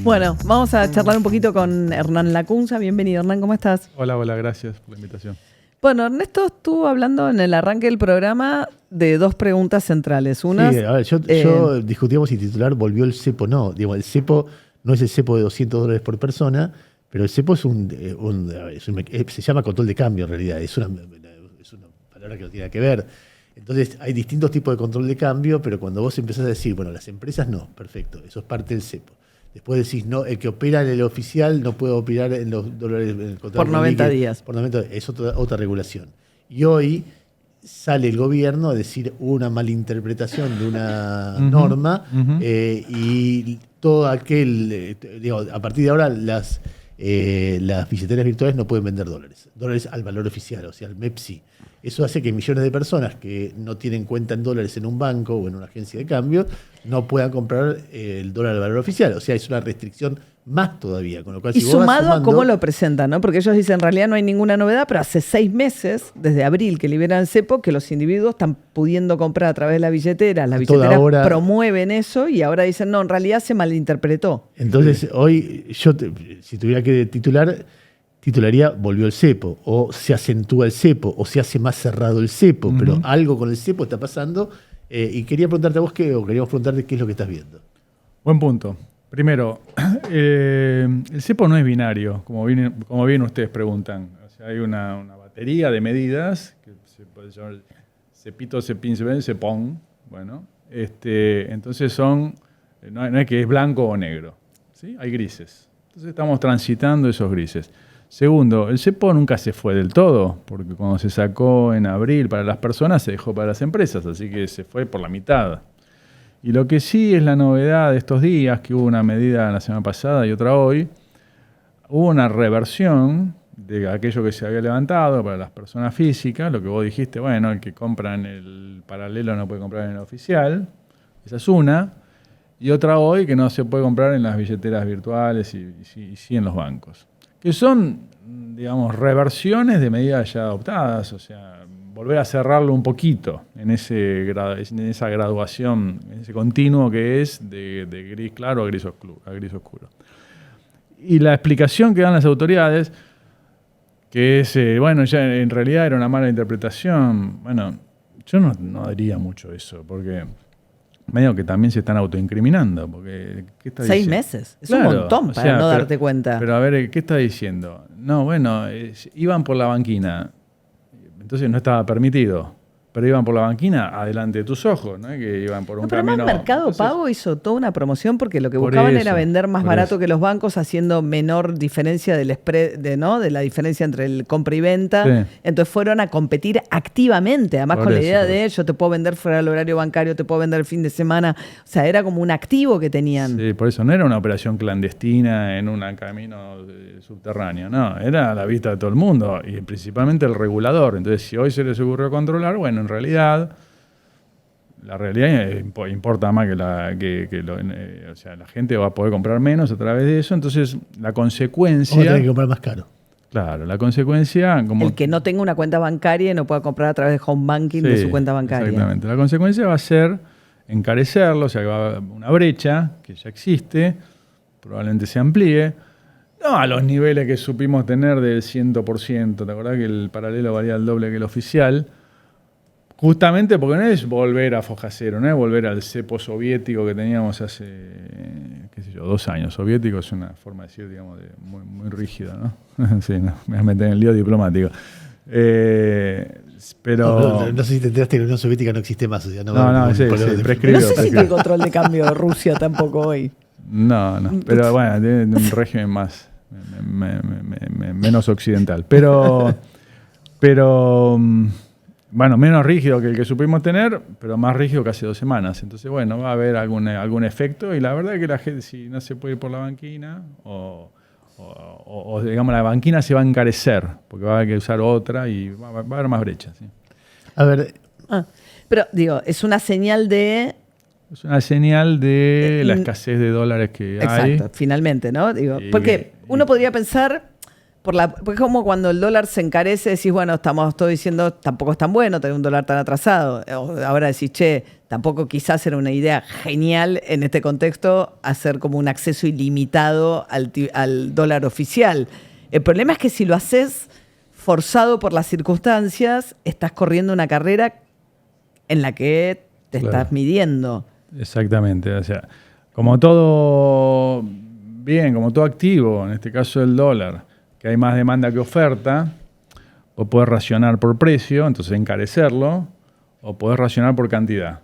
Bueno, vamos a charlar un poquito con Hernán Lacunza. Bienvenido, Hernán, ¿cómo estás? Hola, gracias por la invitación. Bueno, Ernesto estuvo hablando en el arranque del programa de dos preguntas centrales. Una, sí, a ver, yo discutíamos si titular volvió el cepo. No, digo, el cepo no es el cepo de $200 por persona, pero el cepo es se llama control de cambio en realidad. Es una palabra que no tiene nada que ver. Entonces, hay distintos tipos de control de cambio, pero cuando vos empezás a decir, bueno, las empresas no, perfecto, eso es parte del cepo. Después decís, no, el que opera en el oficial no puede operar en los dólares en el contrato por 90 líquido, días. Por 90 días, es otra regulación. Y hoy sale el gobierno a decir una malinterpretación de una norma y todo aquel, a partir de ahora las billeteras virtuales no pueden vender dólares al valor oficial, o sea, al MEPSI. Eso hace que millones de personas que no tienen cuenta en dólares en un banco o en una agencia de cambio no puedan comprar el dólar al valor oficial. O sea, es una restricción más todavía. Con lo cual, y sumado a cómo lo presentan, ¿no? Porque ellos dicen, en realidad no hay ninguna novedad, pero hace 6 meses, desde abril que liberan el cepo, que los individuos están pudiendo comprar a través de la billetera. Las billeteras promueven eso y ahora dicen, no, en realidad se malinterpretó. Entonces, hoy si tuviera que titularía volvió el cepo, o se acentúa el cepo, o se hace más cerrado el cepo, pero algo con el cepo está pasando. Y quería preguntarte a vos queríamos preguntarte qué es lo que estás viendo. Buen punto. Primero, el cepo no es binario, como bien ustedes preguntan. O sea, hay una batería de medidas, que se puede llamar cepito, cepín, cepón. Bueno, entonces no es que es blanco o negro, ¿sí? Hay grises. Entonces estamos transitando esos grises. Segundo, el cepo nunca se fue del todo, porque cuando se sacó en abril para las personas, se dejó para las empresas, así que se fue por la mitad. Y lo que sí es la novedad de estos días, que hubo una medida la semana pasada y otra hoy, hubo una reversión de aquello que se había levantado para las personas físicas, lo que vos dijiste, bueno, el que compra en el paralelo no puede comprar en el oficial, esa es una, y otra hoy que no se puede comprar en las billeteras virtuales y sí en los bancos. Que son, digamos, reversiones de medidas ya adoptadas, o sea, volver a cerrarlo un poquito en esa graduación, en ese continuo que es de gris claro a gris oscuro. Y la explicación que dan las autoridades, que es, ya en realidad era una mala interpretación, bueno, yo no diría mucho eso, porque medio que también se están autoincriminando. Porque, ¿qué está 6 diciendo? meses. Es un montón para no darte cuenta. Pero a ver, ¿qué está diciendo? No, iban por la banquina. Entonces no estaba permitido. Pero iban por la banquina adelante de tus ojos, ¿no? Que iban por un camino. Pero Mercado Pago hizo toda una promoción porque lo que buscaban era vender más barato que los bancos, haciendo menor diferencia del spread, de la diferencia entre el compra y venta. Sí. Entonces fueron a competir activamente, además con la idea de yo te puedo vender fuera del horario bancario, te puedo vender el fin de semana. O sea, era como un activo que tenían. Sí, por eso no era una operación clandestina en un camino subterráneo, no, era a la vista de todo el mundo y principalmente el regulador. Entonces, si hoy se les ocurrió controlar, bueno, en realidad, la realidad importa más o sea, la gente va a poder comprar menos a través de eso, entonces la consecuencia... O tener que comprar más caro. Claro, la consecuencia... El que no tenga una cuenta bancaria y no pueda comprar a través de home banking de su cuenta bancaria. Exactamente, la consecuencia va a ser encarecerlo, o sea, que va a haber una brecha que ya existe, probablemente se amplíe, no a los niveles que supimos tener del 100%, ¿te acordás que el paralelo valía el doble que el oficial? Justamente porque no es volver a foja cero, no es volver al cepo soviético que teníamos hace, 2 años. Soviético es una forma de decir, digamos, muy, muy rígida, ¿no? Sí, no, me voy a meter en el lío diplomático. Pero... No sé si te enteraste que la Unión Soviética no existe más. O sea, sí, prescribió. No sé si tiene control de cambio de Rusia tampoco hoy. No, pero bueno, tiene un régimen más, menos occidental. Pero bueno, menos rígido que el que supimos tener, pero más rígido que hace 2 semanas. Entonces, bueno, va a haber algún efecto. Y la verdad es que la gente, si no se puede ir por la banquina, o digamos, la banquina se va a encarecer, porque va a haber que usar otra y va a haber más brechas. ¿Sí? A ver... pero, digo, es una señal de... Es una señal de la escasez de dólares que hay. Exacto, finalmente, ¿no? Digo, porque uno podría pensar... Porque como cuando el dólar se encarece, decís, bueno, estamos todos diciendo, tampoco es tan bueno tener un dólar tan atrasado. Ahora decís, che, tampoco quizás era una idea genial en este contexto hacer como un acceso ilimitado al dólar oficial. El problema es que si lo haces forzado por las circunstancias, estás corriendo una carrera en la que te estás midiendo. Exactamente, o sea, como todo bien, como todo activo, en este caso el dólar, que hay más demanda que oferta, o podés racionar por precio, entonces encarecerlo, o podés racionar por cantidad.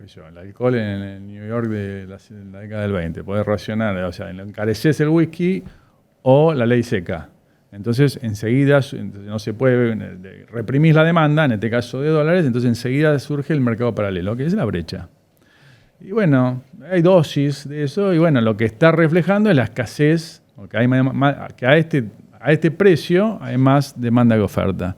El alcohol en el New York de la década del 20, podés racionar, o sea, encareces el whisky o la ley seca. Entonces, enseguida no se puede reprimir la demanda, en este caso de dólares, entonces enseguida surge el mercado paralelo, que es la brecha. Y bueno, hay dosis de eso, y bueno, lo que está reflejando es la escasez, porque que a este precio hay más demanda que oferta,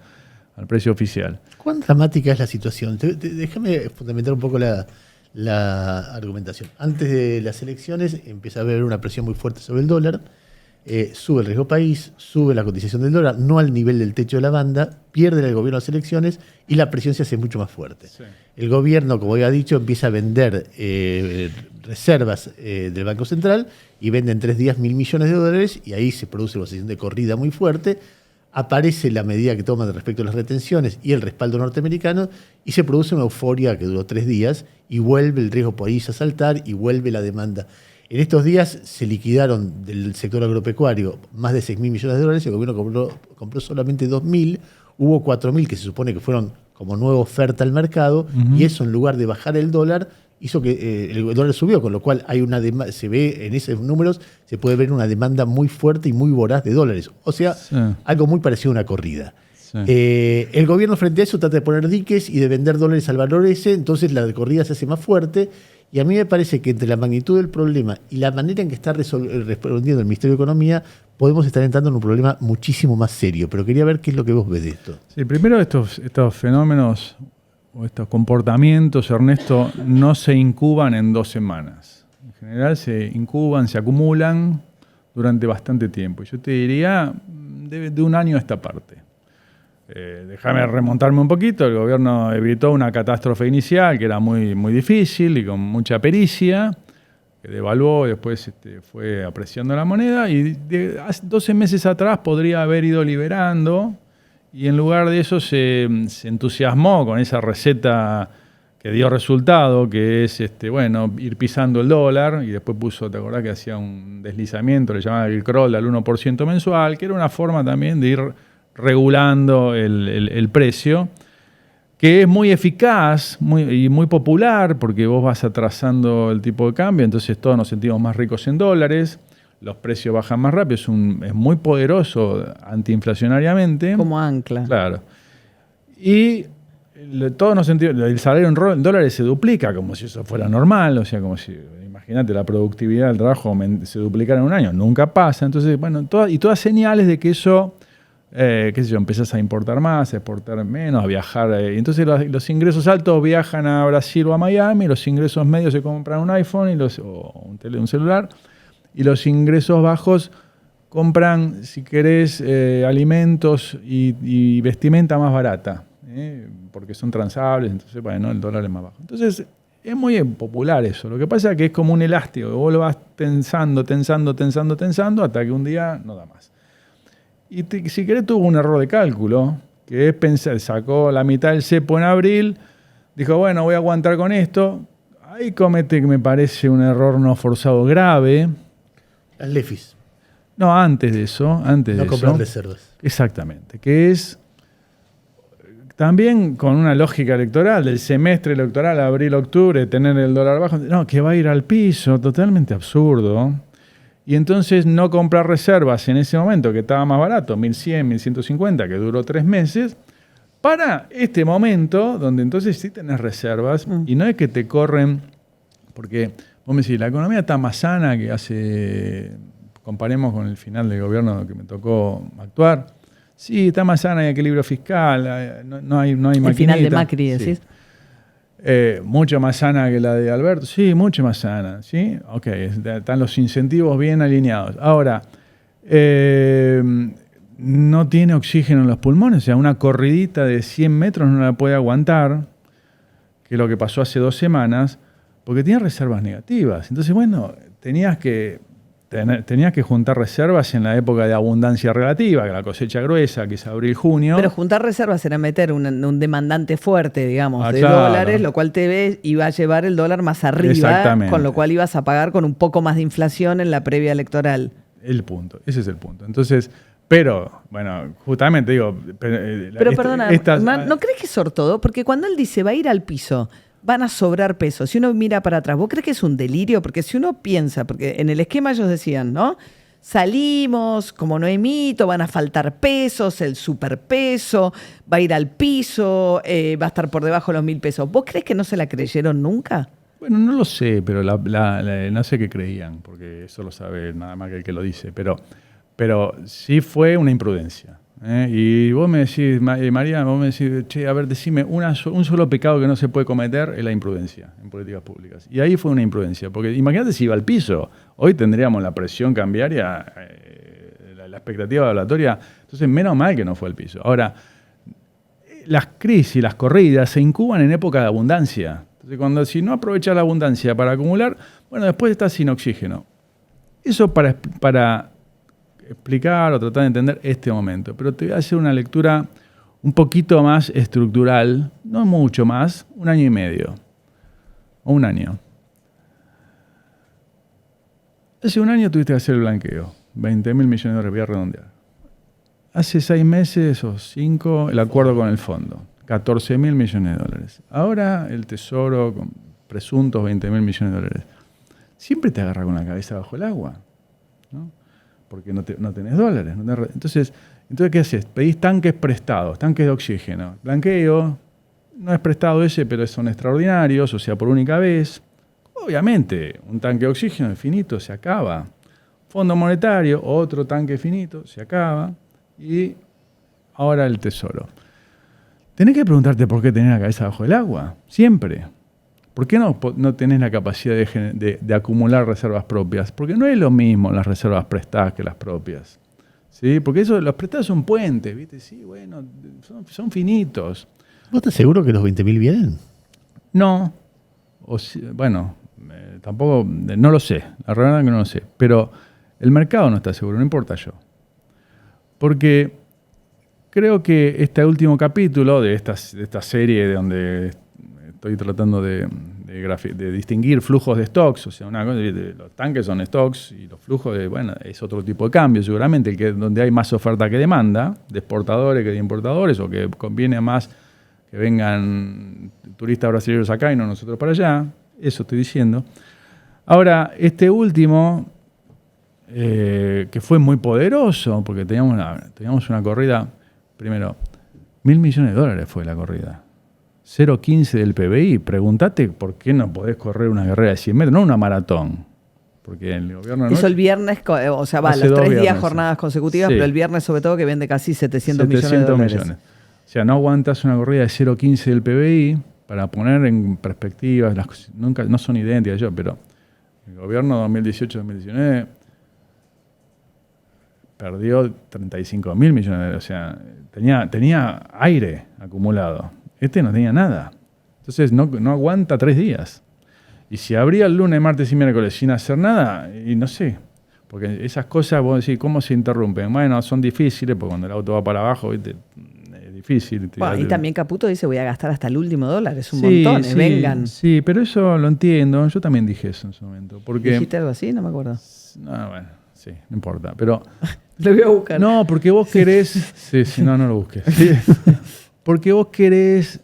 al precio oficial. ¿Cuán dramática es la situación? Déjame fundamentar un poco la argumentación. Antes de las elecciones empieza a haber una presión muy fuerte sobre el dólar, sube el riesgo país, sube la cotización del dólar, no al nivel del techo de la banda, pierde el gobierno las elecciones y la presión se hace mucho más fuerte. Sí. El gobierno, como había dicho, empieza a vender reservas del Banco Central y vende en 3 días $1.000 millones y ahí se produce una situación de corrida muy fuerte. Aparece la medida que toman respecto a las retenciones y el respaldo norteamericano y se produce una euforia que duró 3 días y vuelve el riesgo país a saltar y vuelve la demanda. En estos días se liquidaron del sector agropecuario más de $6.000 millones, el gobierno compró solamente 2.000, hubo 4.000 que se supone que fueron como nueva oferta al mercado, y eso en lugar de bajar el dólar hizo que el dólar subió, con lo cual hay una se ve en esos números, se puede ver una demanda muy fuerte y muy voraz de dólares. O sea, sí, algo muy parecido a una corrida. Sí. El gobierno frente a eso trata de poner diques y de vender dólares al valor ese, entonces la corrida se hace más fuerte. Y a mí me parece que entre la magnitud del problema y la manera en que está respondiendo el Ministerio de Economía, podemos estar entrando en un problema muchísimo más serio. Pero quería ver qué es lo que vos ves de esto. Sí, primero estos fenómenos o estos comportamientos, Ernesto, no se incuban en 2 semanas. En general se incuban, se acumulan durante bastante tiempo. Yo te diría de 1 año a esta parte. Déjame remontarme un poquito. El gobierno evitó una catástrofe inicial que era muy, muy difícil y con mucha pericia, que devaluó, después fue apreciando la moneda y 12 meses atrás podría haber ido liberando y en lugar de eso se entusiasmó con esa receta que dio resultado, que es ir pisando el dólar, y después puso, ¿te acordás que hacía un deslizamiento, le llamaban el crawl al 1% mensual, que era una forma también de ir regulando el precio, que es muy eficaz y muy popular porque vos vas atrasando el tipo de cambio, entonces todos nos sentimos más ricos en dólares, los precios bajan más rápido, es muy poderoso antiinflacionariamente. Como ancla. Claro. Y todos nos sentimos, el salario en dólares se duplica como si eso fuera normal, o sea, como si, imagínate, la productividad del trabajo se duplicara en 1 año, nunca pasa, entonces, bueno, todas señales de que eso... empezás a importar más, a exportar menos, a viajar. Entonces los ingresos altos viajan a Brasil o a Miami, los ingresos medios se compran un iPhone o un celular, y los ingresos bajos compran, si querés, alimentos y vestimenta más barata, porque son transables, entonces, bueno, el dólar es más bajo. Entonces, es muy popular eso. Lo que pasa es que es como un elástico, que vos lo vas tensando, hasta que un día no da más. Y si querés tuvo un error de cálculo, que es pensar, sacó la mitad del cepo en abril, dijo, bueno, voy a aguantar con esto. Ahí comete, que me parece, un error no forzado grave. Las LEFIs. No, antes de eso. No comprar reservas. Exactamente. Que es también con una lógica electoral, del semestre electoral, abril-octubre, tener el dólar bajo. No, que va a ir al piso, totalmente absurdo. Y entonces no comprar reservas en ese momento, que estaba más barato, 1.100, 1.150, que duró 3 meses, para este momento donde entonces sí tenés reservas y no es que te corren, porque vos me decís, la economía está más sana que hace, comparemos con el final del gobierno que me tocó actuar, sí, está más sana, hay equilibrio fiscal, no hay maquinita. El final de Macri, decís. Sí. Mucho más sana que la de Alberto. Sí, mucho más sana. ¿Sí? Ok, están los incentivos bien alineados. Ahora, No tiene oxígeno en los pulmones, o sea, una corridita de 100 metros no la puede aguantar, que es lo que pasó hace 2 semanas, porque tiene reservas negativas. Entonces, bueno, tenías que juntar reservas en la época de abundancia relativa, que la cosecha gruesa, que es abril-junio. Pero juntar reservas era meter un demandante fuerte, digamos, de claro. dólares, lo cual iba a llevar el dólar más arriba, con lo cual ibas a pagar con un poco más de inflación en la previa electoral. El punto, ese es el punto. Entonces, pero, bueno, justamente digo... Pero perdona, ¿no crees que es ortodoxo? Porque cuando él dice va a ir al piso, van a sobrar pesos. Si uno mira para atrás, ¿vos crees que es un delirio? Porque si uno piensa, porque en el esquema ellos decían, ¿no? Salimos, como no emito, van a faltar pesos, el superpeso, va a ir al piso, va a estar por debajo de los 1.000 pesos. ¿Vos crees que no se la creyeron nunca? Bueno, no lo sé, pero no sé qué creían, porque eso lo sabe nada más que el que lo dice. Pero sí fue una imprudencia. Y vos me decís, María, vos me decís, che, a ver, decime, un solo pecado que no se puede cometer es la imprudencia en políticas públicas. Y ahí fue una imprudencia, porque imagínate si iba al piso, hoy tendríamos la presión cambiaria, la expectativa evaluatoria, entonces menos mal que no fue al piso. Ahora, las crisis, las corridas se incuban en época de abundancia. Entonces, si no aprovechas la abundancia para acumular, bueno, después estás sin oxígeno. Eso para explicar o tratar de entender este momento. Pero te voy a hacer una lectura un poquito más estructural, no mucho más, 1 año y medio. O 1 año. Hace 1 año tuviste que hacer el blanqueo. 20.000 millones de dólares, voy a redondear. Hace 6 meses o 5, el acuerdo con el fondo. 14.000 millones de dólares. Ahora el Tesoro con presuntos 20.000 millones de dólares. Siempre te agarra con la cabeza bajo el agua, ¿no? Porque no tenés dólares. Entonces, ¿qué haces? Pedís tanques prestados, tanques de oxígeno. Blanqueo, no es prestado ese, pero son extraordinarios, o sea, por única vez. Obviamente, un tanque de oxígeno es finito, se acaba. Fondo monetario, otro tanque finito, se acaba. Y ahora el Tesoro. Tenés que preguntarte por qué tenés la cabeza bajo el agua, siempre. ¿Por qué no tenés la capacidad de acumular reservas propias? Porque no es lo mismo las reservas prestadas que las propias. ¿Sí? Porque los prestados son puentes, ¿viste? Sí, bueno, son finitos. ¿Vos estás seguro que los 20.000 vienen? No. Bueno, tampoco, no lo sé. La realidad es que no lo sé. Pero el mercado no está seguro, no importa yo. Porque creo que este último capítulo de esta serie de donde estoy tratando de distinguir flujos de stocks, o sea, los tanques son stocks y los flujos es otro tipo de cambio, seguramente, donde hay más oferta que demanda, de exportadores que de importadores, o que conviene más que vengan turistas brasileños acá y no nosotros para allá, eso estoy diciendo. Ahora, este último, que fue muy poderoso, porque teníamos una corrida, primero, 1.000 millones de dólares fue la corrida. 0,15 del PBI. Pregúntate por qué no podés correr una carrera de 100 metros, no una maratón. Porque el gobierno... Eso el viernes, o sea, va, los 3 días jornadas consecutivas, sí. Pero el viernes sobre todo que vende casi 700 millones de dólares. O sea, no aguantas una corrida de 0,15 del PBI para poner en perspectiva, las cosas nunca, no son idénticas pero el gobierno 2018-2019 perdió 35.000 millones de dólares. O sea, tenía aire acumulado. Este no tenía nada. Entonces no aguanta 3 días. Y si abría el lunes, martes y miércoles sin hacer nada, y no sé. Porque esas cosas, vos decís, ¿cómo se interrumpen? Bueno, son difíciles, porque cuando el auto va para abajo, ¿viste? Es difícil. Bueno, y también Caputo dice, voy a gastar hasta el último dólar. Es un montón, vengan. Sí, pero eso lo entiendo. Yo también dije eso en su momento. Porque, ¿dijiste algo así? No me acuerdo. No, bueno, sí, no importa. Pero lo voy a buscar. No, porque vos querés... Sí, no lo busques. Porque vos querés...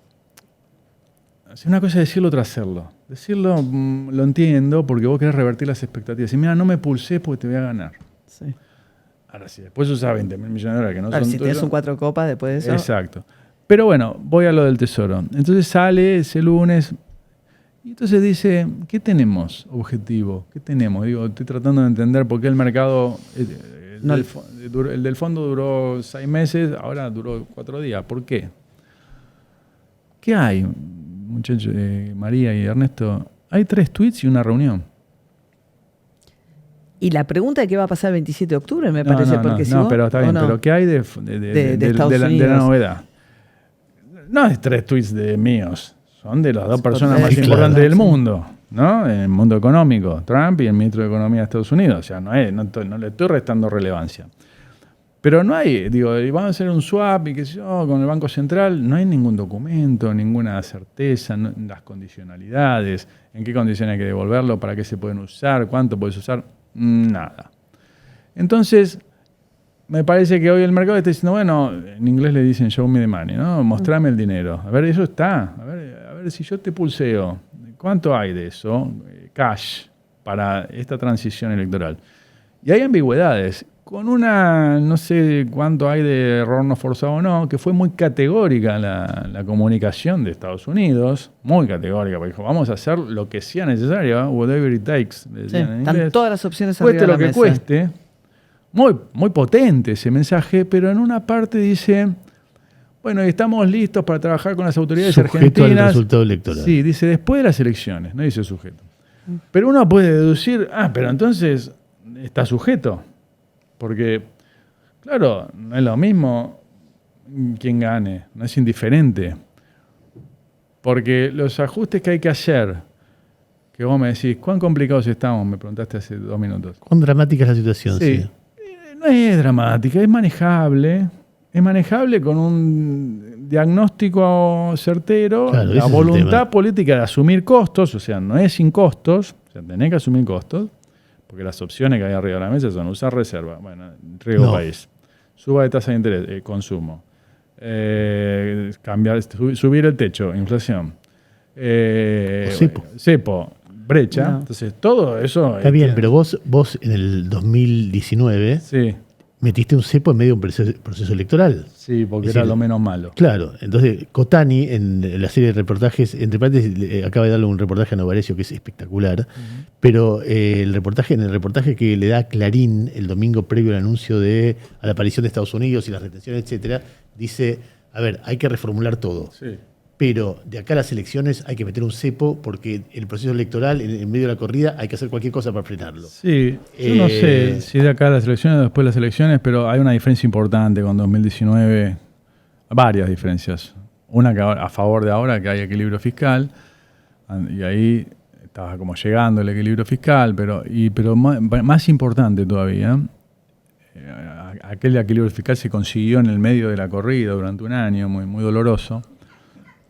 Una cosa es decirlo, otra hacerlo. Decirlo lo entiendo porque vos querés revertir las expectativas. Y mira, no me pulsé porque te voy a ganar. Sí. Ahora sí, después usás 20.000 millones de dólares que no son... si tenés un 4 copas después de eso... Exacto. Pero bueno, voy a lo del Tesoro. Entonces sale ese lunes y entonces dice, ¿qué tenemos objetivo? ¿Qué tenemos? Digo, estoy tratando de entender por qué el mercado... El del fondo duró 6 meses, ahora duró 4 días. ¿Por qué? ¿Qué hay, muchachos, María y Ernesto? Hay 3 tweets y una reunión. Y la pregunta de qué va a pasar el 27 de octubre, me parece. Porque pero está bien. Pero ¿qué hay de la novedad? No es 3 tweets de míos. Son de las 2 personas más importantes del mundo, ¿no? En el mundo económico, Trump y el ministro de Economía de Estados Unidos. O sea, no le estoy restando relevancia. Pero no hay, vamos a hacer un swap y qué sé yo, con el Banco Central. No hay ningún documento, ninguna certeza, las condicionalidades, en qué condiciones hay que devolverlo, para qué se pueden usar, cuánto puedes usar, nada. Entonces, me parece que hoy el mercado está diciendo, bueno, en inglés le dicen show me the money, ¿no? Mostrame el dinero. A ver, eso está. A ver si yo te pulseo, ¿cuánto hay de eso? Cash para esta transición electoral. Y hay ambigüedades. Con no sé cuánto hay de error no forzado o no, que fue muy categórica la comunicación de Estados Unidos, muy categórica, porque dijo, vamos a hacer lo que sea necesario, whatever it takes. Sí, están todas las opciones arriba de la mesa. Cueste lo que cueste. Muy, muy potente ese mensaje, pero en una parte dice, bueno, estamos listos para trabajar con las autoridades sujeto argentinas. Al resultado electoral. Sí, dice después de las elecciones, no dice sujeto. Pero uno puede deducir, pero entonces está sujeto. Porque, claro, no es lo mismo quien gane, no es indiferente. Porque los ajustes que hay que hacer, que vos me decís, ¿cuán complicados estamos? Me preguntaste hace 2 minutos. ¿Cuán dramática es la situación? Sí. No es dramática, es manejable. Es manejable con un diagnóstico certero, claro, la voluntad política de asumir costos, o sea, no es sin costos, o sea, tenés que asumir costos. Porque las opciones que hay arriba de la mesa son usar reserva, bueno, riego país, suba de tasa de interés, consumo, subir el techo, inflación, cepo, brecha. No. Entonces, todo eso... Está bien, pero vos en el 2019 metiste un cepo en medio de un proceso electoral. Sí, porque era lo menos malo. Claro, entonces Cotani, en la serie de reportajes, entre paréntesis, acaba de darle un reportaje a Novarecio que es espectacular, pero en el reportaje que le da Clarín el domingo previo al anuncio a la aparición de Estados Unidos y las retenciones, etcétera, dice, a ver, hay que reformular todo. Sí. Pero de acá a las elecciones hay que meter un cepo porque el proceso electoral, en medio de la corrida, hay que hacer cualquier cosa para frenarlo. Sí, yo no sé si de acá a las elecciones o después de las elecciones, pero hay una diferencia importante con 2019, varias diferencias. Una que a favor de ahora, que hay equilibrio fiscal, y ahí estaba como llegando el equilibrio fiscal, pero más importante todavía, aquel equilibrio fiscal se consiguió en el medio de la corrida durante un año, muy, muy doloroso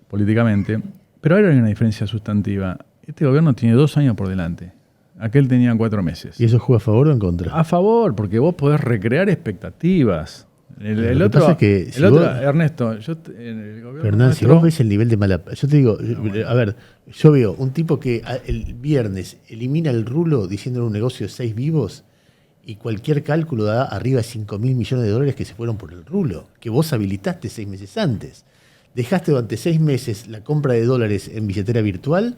políticamente, pero ahora hay una diferencia sustantiva. Este gobierno tiene 2 años por delante. Aquel tenía 4 meses. ¿Y eso juega a favor o en contra? A favor, porque vos podés recrear expectativas. El otro, Ernesto, Hernán, si vos ves el nivel de mala... Yo te digo, a ver, yo veo un tipo que el viernes elimina el rulo diciéndole un negocio de 6 vivos y cualquier cálculo da arriba de 5.000 millones de dólares que se fueron por el rulo, que vos habilitaste 6 meses antes. Dejaste durante 6 meses la compra de dólares en billetera virtual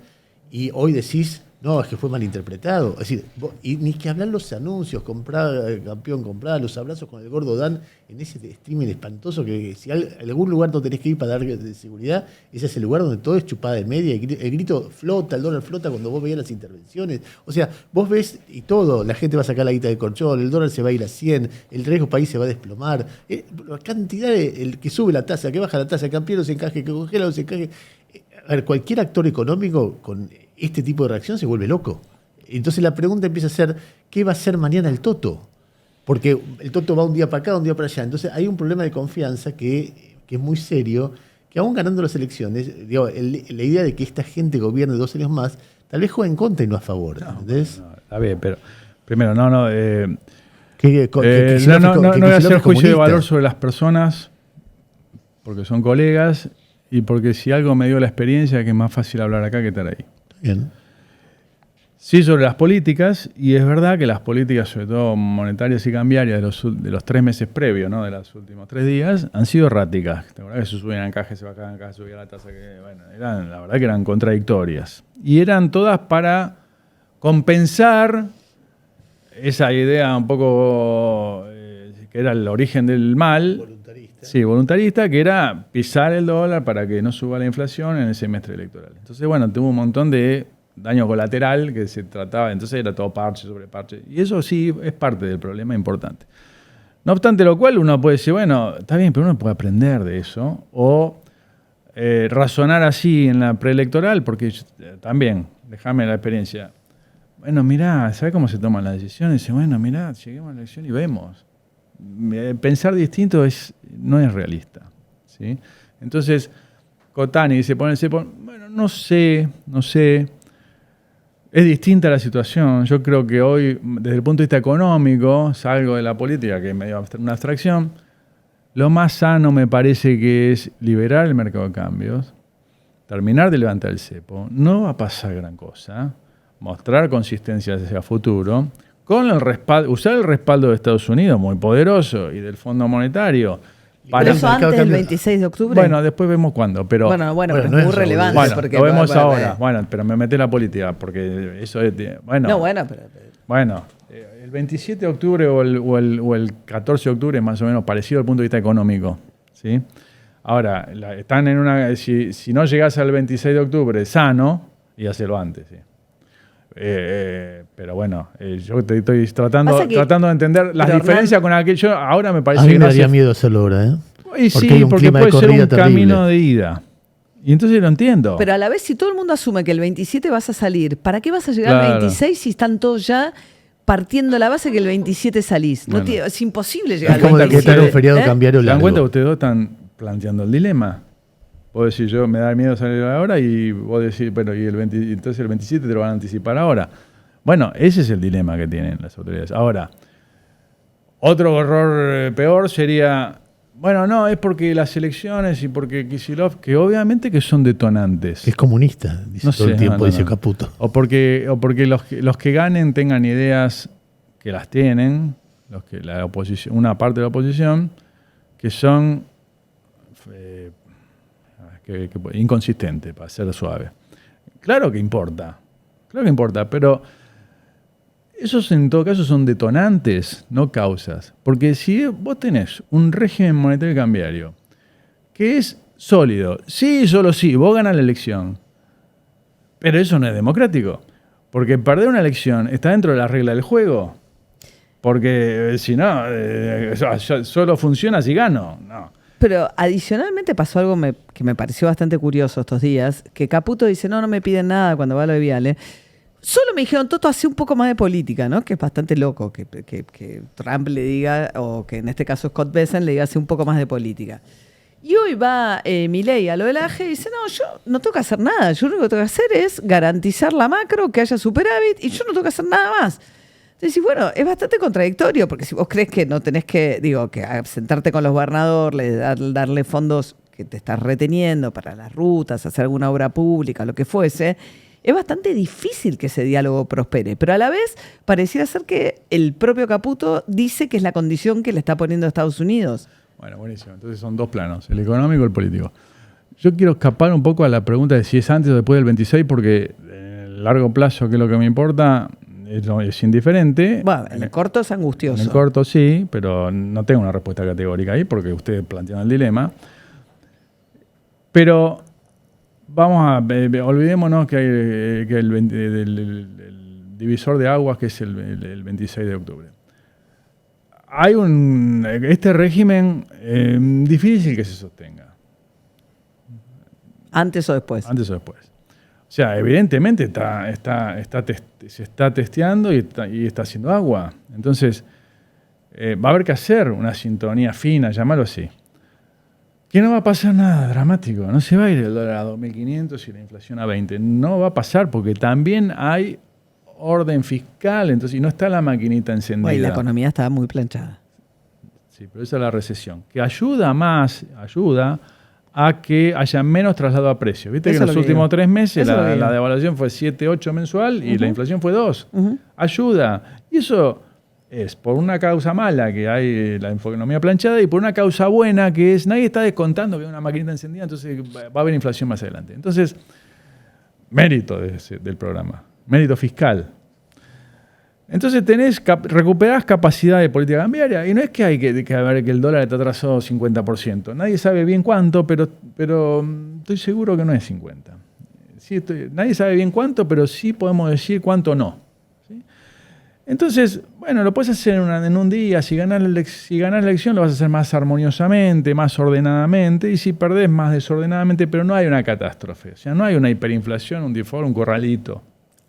y hoy decís, no, es que fue malinterpretado. Es decir, y ni que hablar los anuncios, comprar, campeón, comprar, los abrazos con el gordo Dan en ese streaming espantoso que si algún lugar no tenés que ir para dar de seguridad, ese es el lugar donde todo es chupada de media, el grito flota, el dólar flota cuando vos veías las intervenciones. O sea, vos ves y todo, la gente va a sacar la guita del colchón, el dólar se va a ir a 100, el riesgo país se va a desplomar, la cantidad el que sube la tasa, que baja la tasa, que amplía los encajes, que congela los encajes. A ver, cualquier actor económico con este tipo de reacción se vuelve loco. Entonces la pregunta empieza a ser, ¿qué va a hacer mañana el Toto? Porque el Toto va un día para acá, un día para allá. Entonces hay un problema de confianza que es muy serio, que aún ganando las elecciones, digo, la idea de que esta gente gobierne 2 años más, tal vez juega en contra y no a favor. ¿Entendés? No, está bien, pero primero, no voy a hacer juicio de valor sobre las personas, porque son colegas, y porque si algo me dio la experiencia, que es más fácil hablar acá que estar ahí. Bien. Sí, sobre las políticas, y es verdad que las políticas, sobre todo monetarias y cambiarias, de los 3 meses previos, ¿no? De los últimos 3 días, han sido erráticas. ¿Te acordás que se subían encajes, se bajaban encajes, subía la tasa? La verdad que eran contradictorias. Y eran todas para compensar esa idea un poco que era el origen del mal. Voluntarista. Sí, voluntarista, que era pisar el dólar para que no suba la inflación en el semestre electoral. Entonces, bueno, tuvo un montón de daño colateral que se trataba, entonces era todo parche sobre parche. Y eso sí es parte del problema importante. No obstante lo cual, uno puede decir, bueno, está bien, pero uno puede aprender de eso o razonar así en la preelectoral, porque también, déjame la experiencia. Bueno, mirá, ¿sabes cómo se toman las decisiones? Dice, bueno, mirá, lleguemos a la elección y vemos. Pensar distinto no es realista, ¿sí? Entonces, Cotani dice, bueno, no sé. Es distinta la situación. Yo creo que hoy, desde el punto de vista económico, salgo de la política, que es medio una abstracción, lo más sano me parece que es liberar el mercado de cambios, terminar de levantar el cepo. No va a pasar gran cosa. Mostrar consistencia hacia futuro, con el respaldo, usar el respaldo de Estados Unidos, muy poderoso, y del Fondo Monetario. ¿Pero eso antes del 26 de octubre? Bueno, después vemos cuándo. Pero, bueno, pero es muy relevante. Bueno, porque lo vemos ahora. Bueno, pero me metí en la política, porque eso es... Bueno, el 27 de octubre o el 14 de octubre es más o menos parecido al punto de vista económico, ¿sí? Ahora, están en una... Si no llegás al 26 de octubre sano, y hacelo antes, ¿sí? Pero bueno, yo te estoy tratando de entender las diferencias con aquello. Ahora me parece a mí que me daría miedo hacerlo ahora, ¿eh? Y sí, porque puede ser un camino de ida. Y entonces lo entiendo. Pero a la vez, si todo el mundo asume que el 27 vas a salir, ¿para qué vas a llegar al 26 si están todos ya partiendo la base que el 27 salís? Bueno. Es imposible llegar al 27. Es como que un feriado cambiario ¿Se largo. dan cuenta? Ustedes dos están planteando el dilema. Vos decís, yo me da miedo salir ahora, y vos decís, bueno, entonces el 27 te lo van a anticipar ahora. Bueno, ese es el dilema que tienen las autoridades. Ahora, otro error peor sería, bueno, no, es porque las elecciones y porque Kicillof, que obviamente que son detonantes. Es comunista, dice no todo sé, el tiempo, dice no. Caputo. O porque los que ganen tengan ideas, que las tienen, la oposición, una parte de la oposición, que son... inconsistente, para ser suave. Claro que importa, pero esos en todo caso son detonantes, no causas. Porque si vos tenés un régimen monetario y cambiario que es sólido, sí, solo sí, vos ganás la elección, pero eso no es democrático, porque perder una elección está dentro de la regla del juego, porque si no, solo funciona si gano, no. Pero adicionalmente pasó algo que me pareció bastante curioso estos días, que Caputo dice, no me piden nada cuando va a lo de Viale. Solo me dijeron, Toto, hace un poco más de política, ¿no? Que es bastante loco que Trump le diga, o que en este caso Scott Bessent le diga, hace un poco más de política. Y hoy va Milei a lo del AGE y dice, no, yo no tengo que hacer nada, yo lo único que tengo que hacer es garantizar la macro, que haya superávit, y yo no tengo que hacer nada más. Entonces, bueno, es bastante contradictorio, porque si vos crees que no tenés que sentarte con los gobernadores, darle fondos que te estás reteniendo para las rutas, hacer alguna obra pública, lo que fuese, es bastante difícil que ese diálogo prospere. Pero a la vez, pareciera ser que el propio Caputo dice que es la condición que le está poniendo Estados Unidos. Bueno, buenísimo. Entonces son dos planos, el económico y el político. Yo quiero escapar un poco a la pregunta de si es antes o después del 26, porque en el largo plazo, que es lo que me importa... es indiferente. Bueno, en el corto es angustioso. En el corto sí, pero no tengo una respuesta categórica ahí porque ustedes plantean el dilema. Pero vamos a... olvidémonos que hay el divisor de aguas, que es el 26 de octubre. Hay este régimen difícil que se sostenga. ¿Antes o después? Antes o después. O sea, evidentemente se está testeando y está haciendo agua. Entonces, va a haber que hacer una sintonía fina, llamarlo así. Que no va a pasar nada dramático. No se va a ir el dólar a 2.500 y la inflación a 20. No va a pasar porque también hay orden fiscal, entonces, y no está la maquinita encendida. Y la economía está muy planchada. Sí, pero esa es la recesión. Que ayuda a que haya menos traslado a precios. Viste que en los últimos 3 meses la devaluación fue 7, 8 mensual y la inflación fue 2. Ayuda. Y eso es por una causa mala, que hay la economía planchada, y por una causa buena, que es nadie está descontando que hay una maquinita encendida, entonces va a haber inflación más adelante. Entonces, mérito del programa, mérito fiscal. Entonces recuperás capacidad de política cambiaria, y no es que hay que ver que el dólar te atrasó 50%. Nadie sabe bien cuánto, pero estoy seguro que no es 50. Sí, nadie sabe bien cuánto, pero sí podemos decir cuánto no. ¿Sí? Entonces, bueno, lo puedes hacer en un día. Si ganás la elección, lo vas a hacer más armoniosamente, más ordenadamente. Y si perdés, más desordenadamente. Pero no hay una catástrofe. O sea, no hay una hiperinflación, un default, un corralito.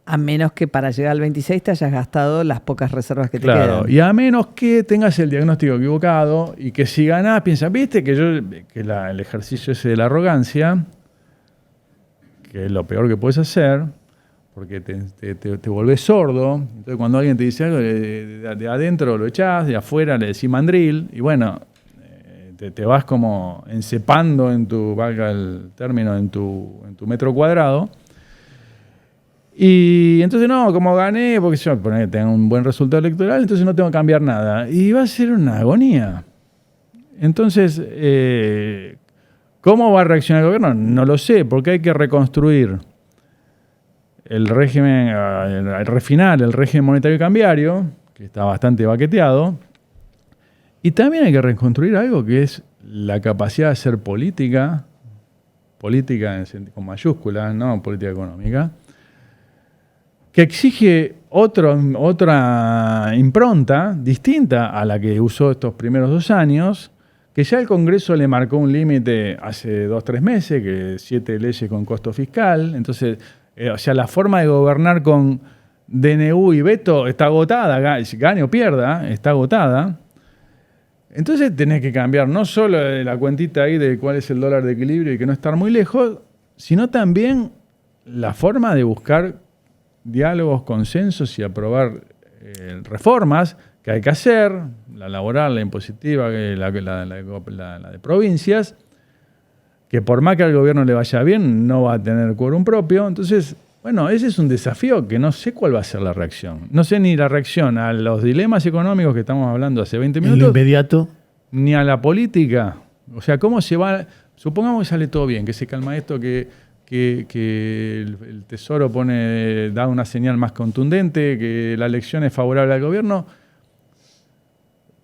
A menos que para llegar al 26 te hayas gastado las pocas reservas que te quedan. Claro, y a menos que tengas el diagnóstico equivocado y que si ganás, piensas, viste que el ejercicio ese de la arrogancia, que es lo peor que puedes hacer, porque te volvés sordo. Entonces cuando alguien te dice algo, de adentro lo echás, de afuera le decís mandril, y bueno, te vas como encepando valga el término, en tu metro cuadrado. Y entonces no, como gané, porque yo tengo un buen resultado electoral, entonces no tengo que cambiar nada. Y va a ser una agonía. Entonces, ¿cómo va a reaccionar el gobierno? No lo sé, porque hay que reconstruir el régimen, refinar el régimen monetario y cambiario, que está bastante baqueteado. Y también hay que reconstruir algo que es la capacidad de hacer política con mayúsculas, no política económica, que exige otra impronta distinta a la que usó estos primeros 2 años, que ya el Congreso le marcó un límite hace 2-3 meses, que 7 leyes con costo fiscal. Entonces, o sea, la forma de gobernar con DNU y veto está agotada, gane o pierda, está agotada. Entonces tenés que cambiar no solo la cuentita ahí de cuál es el dólar de equilibrio y que no estar muy lejos, sino también la forma de buscar diálogos, consensos y aprobar reformas que hay que hacer, la laboral, la impositiva, la de provincias, que por más que al gobierno le vaya bien, no va a tener quórum propio. Entonces, bueno, ese es un desafío que no sé cuál va a ser la reacción. No sé ni la reacción a los dilemas económicos que estamos hablando hace 20 minutos. En lo inmediato. Ni a la política. O sea, ¿cómo se va? Supongamos que sale todo bien, que se calma esto, que el Tesoro da una señal más contundente, que la elección es favorable al gobierno.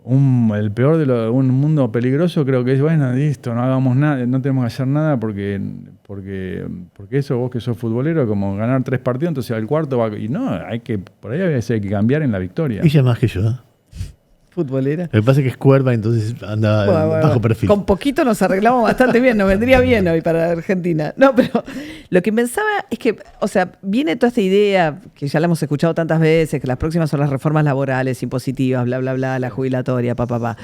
El peor de un mundo peligroso creo que es, bueno, listo, no hagamos nada, no tenemos que hacer nada porque eso, vos que sos futbolero, como ganar 3 partidos, entonces al cuarto va, y no, por ahí hay que cambiar en la victoria. Ella más que yo. Futbolera. Lo que pasa es que es cuerva, entonces anda bajo perfil. Con poquito nos arreglamos bastante bien, nos vendría bien hoy para Argentina. No, pero lo que pensaba es que, o sea, viene toda esta idea, que ya la hemos escuchado tantas veces, que las próximas son las reformas laborales, impositivas, bla, bla, bla, la jubilatoria, pa.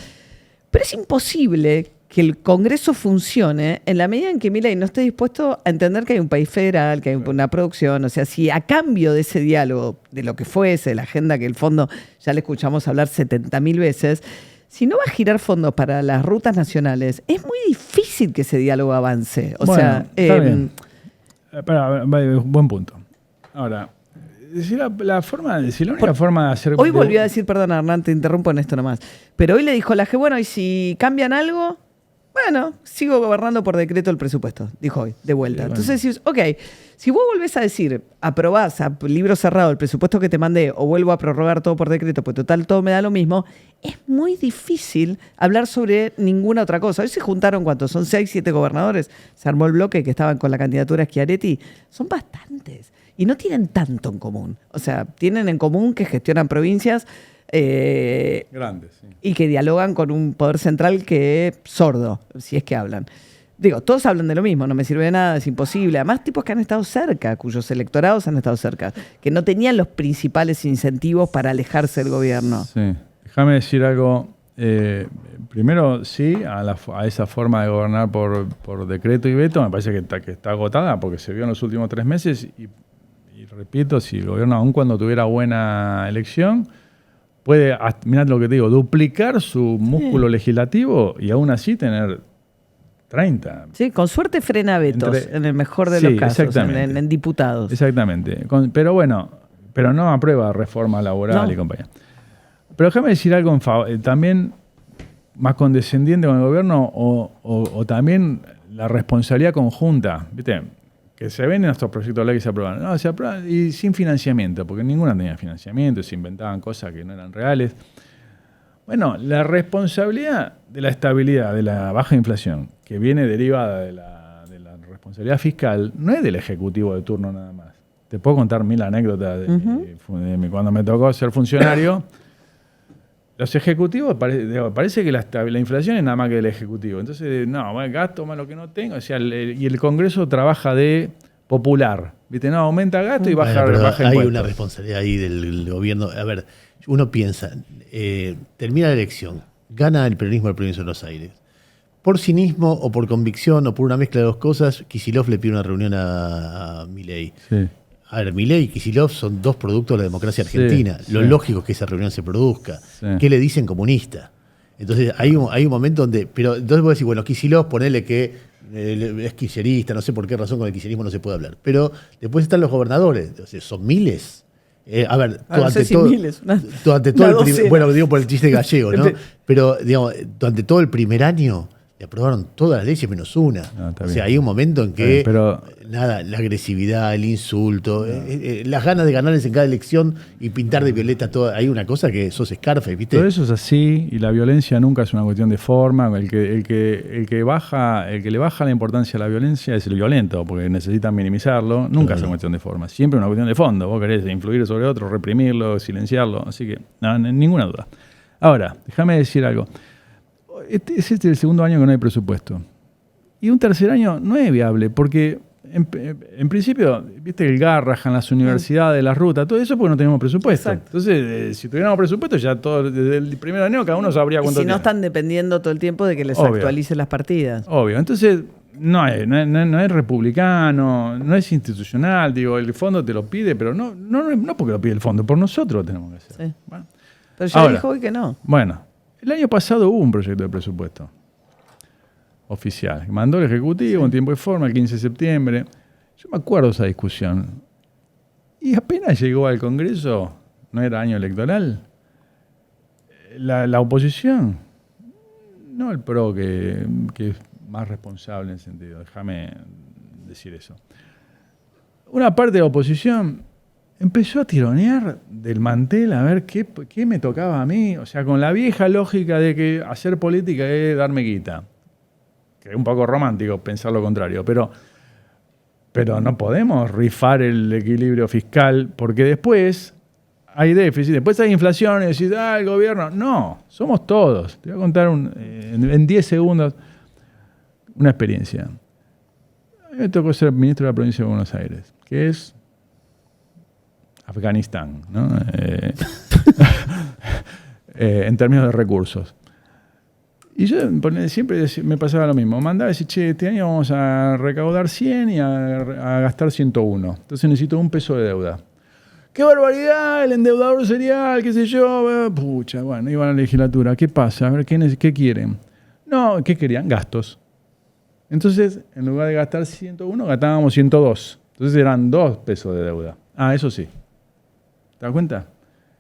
Pero es imposible que el Congreso funcione en la medida en que Milei no esté dispuesto a entender que hay un país federal, que hay una producción. O sea, si a cambio de ese diálogo, de lo que fuese, de la agenda que el fondo ya le escuchamos hablar 70.000 veces, si no va a girar fondos para las rutas nacionales, es muy difícil que ese diálogo avance. O sea, está bien. Buen punto. Ahora, la única forma de hacer... Hoy volvió a decir, perdón Hernán, te interrumpo en esto nomás, pero hoy le dijo la G, bueno, y si cambian algo, bueno, sigo gobernando por decreto el presupuesto, dijo hoy, de vuelta. Sí, bueno. Entonces decís, ok, si vos volvés a decir, aprobás a libro cerrado el presupuesto que te mandé o vuelvo a prorrogar todo por decreto, pues total todo me da lo mismo, es muy difícil hablar sobre ninguna otra cosa. Hoy se juntaron, ¿cuántos? Son 6, 7 gobernadores, se armó el bloque que estaban con la candidatura Schiaretti, son bastantes. Y no tienen tanto en común. O sea, tienen en común que gestionan provincias grandes, sí, y que dialogan con un poder central que es sordo, si es que hablan. Digo, todos hablan de lo mismo, no me sirve de nada, es imposible. Además, tipos que han estado cerca, cuyos electorados han estado cerca, que no tenían los principales incentivos para alejarse del gobierno. Sí, déjame decir algo. Primero, sí, a esa forma de gobernar por decreto y veto, me parece que está agotada porque se vio en los últimos 3 meses y repito, si el gobierno, aun cuando tuviera buena elección, puede, mirá lo que te digo, duplicar su músculo legislativo y aún así tener 30. Sí, con suerte frena vetos, en el mejor de los casos, en diputados. Exactamente. Pero bueno, no aprueba reforma laboral y compañía. Pero déjame decir algo también más condescendiente con el gobierno o también la responsabilidad conjunta, ¿viste? Que se ven en estos proyectos de ley que se aprueban. No, se aprueban y sin financiamiento, porque ninguna tenía financiamiento, se inventaban cosas que no eran reales. Bueno, la responsabilidad de la estabilidad, de la baja inflación, que viene derivada de la responsabilidad fiscal no es del Ejecutivo de turno nada más. Te puedo contar 1000 anécdotas de cuando me tocó ser funcionario. Los ejecutivos, parece que la inflación es nada más que del Ejecutivo. Entonces, no, gasto más lo que no tengo. O sea, y el Congreso trabaja de popular. ¿Viste? No, aumenta gasto y baja impuestos. Hay una responsabilidad ahí del gobierno. A ver, uno piensa, termina la elección, gana el peronismo del Provincia de Buenos Aires. Por cinismo o por convicción o por una mezcla de dos cosas, Kicillof le pide una reunión a Milei. Sí. A ver, Milei y Kicillof son dos productos de la democracia argentina. Sí, Lo lógico es que esa reunión se produzca. Sí. ¿Qué le dicen comunista? Entonces hay un momento donde... Pero entonces vos decís, bueno, Kicillof, ponele que es kirchnerista, no sé por qué razón con el kirchnerismo no se puede hablar. Pero después están los gobernadores, entonces, son miles. A ver, bueno, digo por el chiste gallego, ¿no? Pero, digamos, durante todo el primer año le aprobaron todas las leyes menos una. No, o sea, hay un momento en que la agresividad, el insulto, las ganas de ganarles en cada elección y pintar de violeta todo. Hay una cosa que sos Scarface, ¿viste? Todo eso es así, y la violencia nunca es una cuestión de forma. El que le baja la importancia a la violencia es el violento, porque necesitan minimizarlo. Nunca es una cuestión de forma, siempre una cuestión de fondo. Vos querés influir sobre otro, reprimirlo, silenciarlo, así que no, ninguna duda. Ahora, déjame decir algo. Este es el segundo año que no hay presupuesto. Y un tercer año no es viable, porque en principio, viste el Garrahan, las universidades, las rutas, todo eso porque no tenemos presupuesto. Exacto. Entonces, si tuviéramos presupuesto, ya todo desde el primer año cada uno sabría cuánto tiene. Si no están dependiendo todo el tiempo de que les actualicen las partidas. Obvio. Entonces, no es republicano, no es institucional. Digo, el fondo te lo pide, pero no porque lo pide el fondo, por nosotros lo tenemos que hacer. Sí. Bueno. Pero ya dijo hoy que no. Bueno. El año pasado hubo un proyecto de presupuesto oficial. Mandó el Ejecutivo en tiempo y forma, el 15 de septiembre. Yo me acuerdo de esa discusión. Y apenas llegó al Congreso, no era año electoral, la oposición, no el PRO, que es más responsable en ese sentido, déjame decir eso. Una parte de la oposición empezó a tironear del mantel a ver qué me tocaba a mí. O sea, con la vieja lógica de que hacer política es darme guita. Que es un poco romántico pensar lo contrario. Pero no podemos rifar el equilibrio fiscal porque después hay déficit, después hay inflación y decís, el gobierno. No, somos todos. Te voy a contar en 10 segundos una experiencia. A mí me tocó ser ministro de la provincia de Buenos Aires, que es Afganistán, ¿no? En términos de recursos. Y yo siempre me pasaba lo mismo. Mandaba decir, este año vamos a recaudar 100 y a gastar 101. Entonces necesito $1 de deuda. ¡Qué barbaridad! El endeudador serial, qué sé yo. Pucha, bueno, iban a la legislatura. ¿Qué pasa? A ver, ¿qué quieren? No, ¿qué querían? Gastos. Entonces, en lugar de gastar 101, gastábamos 102. Entonces eran $2 de deuda. Eso sí. ¿Te das cuenta?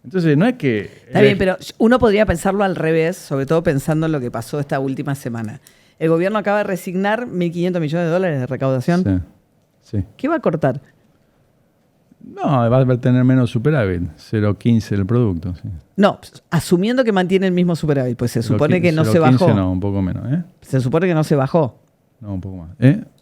Entonces, no es que... Está bien, pero uno podría pensarlo al revés, sobre todo pensando en lo que pasó esta última semana. El gobierno acaba de resignar $1.500 millones de recaudación. Sí. ¿Qué va a cortar? No, va a tener menos superávit, 0,15 el producto. Sí. No, asumiendo que mantiene el mismo superávit, pues se supone que no se bajó. 0,15 no, un poco menos. Se supone que no se bajó. No, un poco más.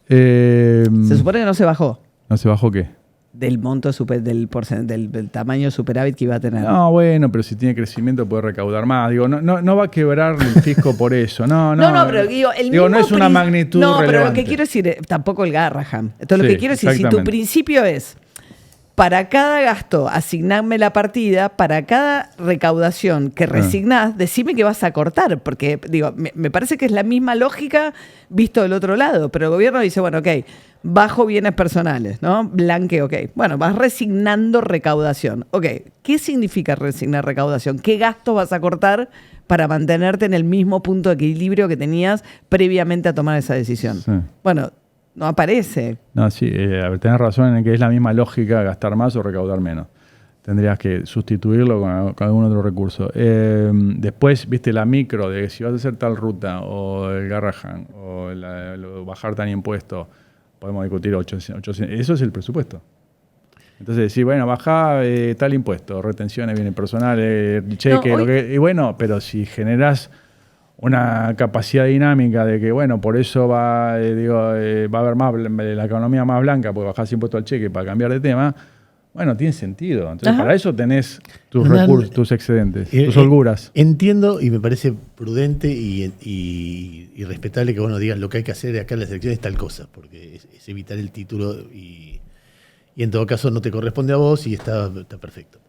Se supone que no se bajó. ¿No se bajó qué? Del monto del tamaño de superávit que iba a tener. No, bueno, pero si tiene crecimiento puede recaudar más. Digo, no va a quebrar el fisco por eso. No, pero digo, no es una magnitud relevante. Pero lo que quiero decir, tampoco el Garrahan. Entonces, lo que quiero decir, si tu principio es, para cada gasto asignarme la partida, para cada recaudación que resignás, decime que vas a cortar, porque digo, me parece que es la misma lógica visto del otro lado, pero el gobierno dice, bueno, ok, bajo bienes personales, ¿no? Blanqueo, ok. Bueno, vas resignando recaudación. Ok, ¿qué significa resignar recaudación? ¿Qué gastos vas a cortar para mantenerte en el mismo punto de equilibrio que tenías previamente a tomar esa decisión? Sí. Bueno, no aparece. No, sí, tenés razón en que es la misma lógica gastar más o recaudar menos. Tendrías que sustituirlo con algún otro recurso. Después, viste, la micro de si vas a hacer tal ruta o el Garrahan o bajar tal impuesto, podemos discutir 800. Eso es el presupuesto. Entonces, sí, bueno, bajá tal impuesto, retenciones, bienes personales, cheque, y bueno, pero si generás una capacidad dinámica de que, bueno, por eso va a haber más la economía más blanca, porque bajás impuesto al cheque para cambiar de tema, bueno, tiene sentido. Entonces, para eso tenés tus recursos, tus excedentes, tus holguras. Entiendo y me parece prudente y respetable que vos nos digas lo que hay que hacer acá en las elecciones es tal cosa, porque es evitar el título y en todo caso no te corresponde a vos y está perfecto.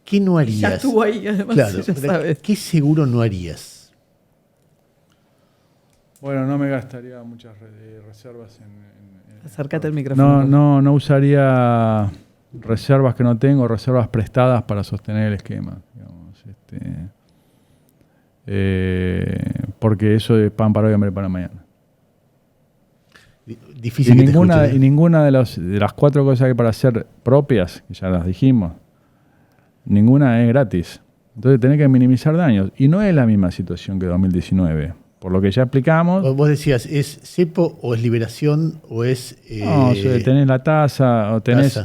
¿Qué no harías? Ya estuvo ahí, además, claro, ya sabes. ¿Qué seguro no harías? Bueno, no me gastaría muchas reservas en acércate al micrófono. No usaría reservas que no tengo, reservas prestadas para sostener el esquema. Digamos, porque eso es pan para hoy, hambre para mañana. Difícil y ninguna de las 4 cosas que hay para hacer propias, que ya las dijimos, ninguna es gratis. Entonces tenés que minimizar daños. Y no es la misma situación que 2019. Por lo que ya explicamos. Vos decías, ¿es cepo o es liberación o es...? No, tenés la tasa o tenés...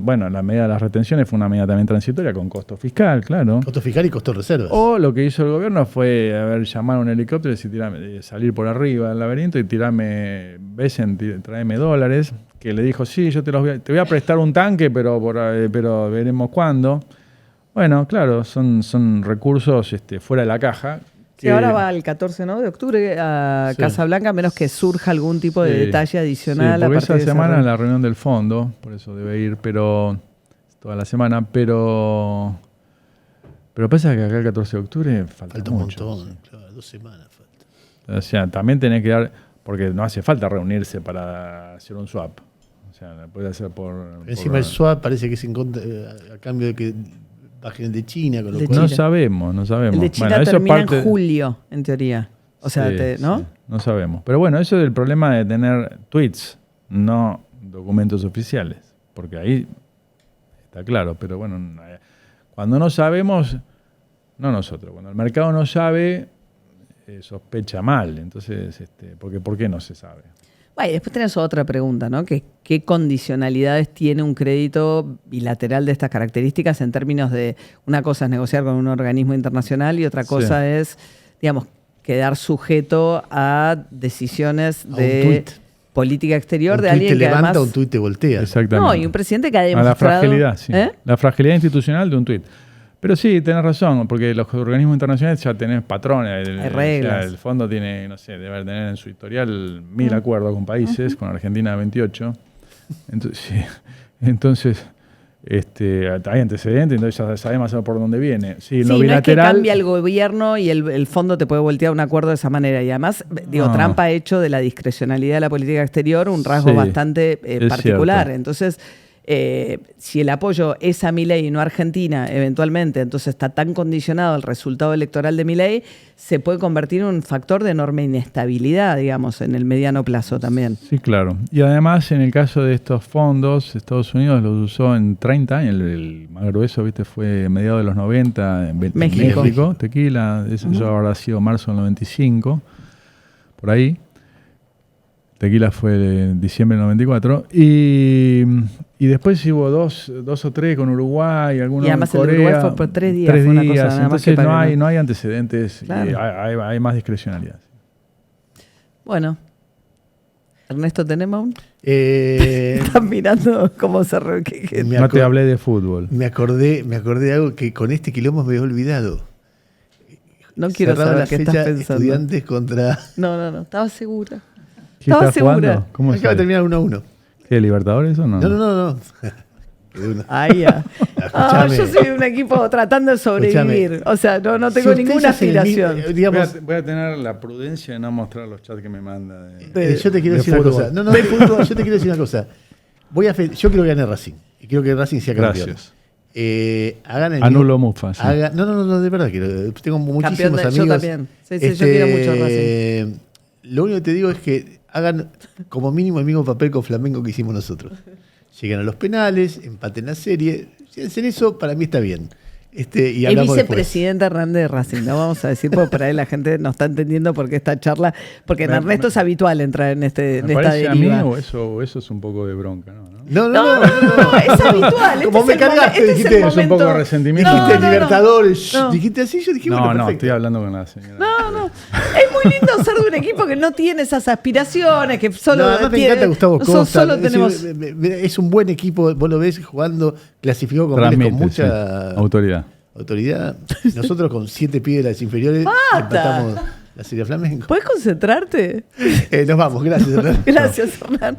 Bueno, la medida de las retenciones fue una medida también transitoria con costo fiscal, claro. Costo fiscal y costo de reservas. O lo que hizo el gobierno fue llamar a un helicóptero y salir por arriba del laberinto y tráeme dólares. Que le dijo, sí, yo te voy a prestar un tanque, pero veremos cuándo. Bueno, claro, son recursos fuera de la caja. Sí, ahora va el 14 de octubre a Casa Blanca, a menos que surja algún tipo de detalle adicional. Sí, porque esa semana es la reunión del fondo, por eso debe ir, pero toda la semana, pero pasa que acá el 14 de octubre falta mucho. Un montón, claro, 2 semanas falta. O sea, también tenés que dar, porque no hace falta reunirse para hacer un swap. O sea, puede hacer Encima el swap parece que es a cambio de que bajen el de China. Con lo cual... No sabemos. El de China termina en julio, en teoría. O sea, ¿no? Sí, no sabemos. Pero bueno, eso es el problema de tener tweets, no documentos oficiales. Porque ahí está claro. Pero bueno, cuando no sabemos, no nosotros. Cuando el mercado no sabe, sospecha mal. Entonces, ¿por qué no se sabe? Y después tenés otra pregunta, ¿no? ¿Qué condicionalidades tiene un crédito bilateral de estas características en términos de una cosa es negociar con un organismo internacional y otra cosa es, digamos, quedar sujeto a decisiones de política exterior de alguien que además... Un tuit te voltea. Exactamente. No, y un presidente que ha demostrado... A la fragilidad, sí. La fragilidad institucional de un tuit. Pero sí, tenés razón, porque los organismos internacionales ya tenés patrones. Hay reglas. O sea, el fondo tiene, no sé, debe tener en su historial 1000 acuerdos con países, con Argentina 28. Entonces hay antecedentes, entonces ya sabemos más o menos por dónde viene. Sí, lo bilateral, no es que cambia el gobierno y el fondo te puede voltear un acuerdo de esa manera. Y además, Trump ha hecho de la discrecionalidad de la política exterior un rasgo bastante particular. Cierto. Entonces... si el apoyo es a Milei y no a Argentina, eventualmente, entonces está tan condicionado al resultado electoral de Milei, se puede convertir en un factor de enorme inestabilidad, digamos, en el mediano plazo también. Sí, claro. Y además, en el caso de estos fondos, Estados Unidos los usó en 30 años. El más grueso, fue mediados de los 90 en México. Tequila, eso habrá sido marzo del 95, por ahí. Tequila fue en diciembre del 94. Y después hubo dos o tres con Uruguay, algunos en Corea. Y además el Uruguay fue por 3 días. 3 días. Cosa, nada entonces más no hay antecedentes. Claro. Hay más discrecionalidad. Bueno. Ernesto Tenenbaum. Estás mirando cómo se... No te hablé de fútbol. Me acordé de algo que con este quilombo me había olvidado. No quiero saber qué estás pensando. Estudiantes contra... No. Estaba segura. ¿Estaba segura? ¿Cómo acaba de terminar 1-1? ¿Qué, Libertadores o no? No. Ya. Yo soy de un equipo tratando de sobrevivir. Escuchame. O sea, no tengo ninguna aspiración. Voy a tener la prudencia de no mostrar los chats que me manda. Yo te quiero decir una cosa. De fútbol. Yo te quiero decir una cosa. Yo quiero que gane Racing. Y quiero que Racing sea campeón. Gracias. Anulo Mufa. Sí. No, de verdad quiero. Tengo muchísimos amigos. Yo también. Sí, yo quiero mucho Racing. Lo único que te digo es que hagan como mínimo el mismo papel con Flamengo que hicimos nosotros. Lleguen a los penales, empaten la serie. Si hacen eso, para mí está bien. y el hablamos vicepresidente Hernández de Racing, no vamos a decir, porque por ahí la gente no está entendiendo por qué esta charla, porque en Ernesto es habitual entrar en esta deriva. A mí o eso es un poco de bronca, ¿no? No, es habitual. Como me cargaste, dijiste, es un poco de resentimiento. Dijiste Libertadores, dijiste así, yo dije, bueno, perfecto. No, estoy hablando con la señora. No. Es muy lindo ser de un equipo que no tiene esas aspiraciones, que solo además me encanta Gustavo Costa. Solo tenemos... Es un buen equipo, vos lo ves jugando, clasificó con mucha autoridad. Nosotros con 7 pibes de las inferiores empatamos la Serie Flamengo. ¿Puedes concentrarte? Nos vamos, gracias. Gracias, Hernán.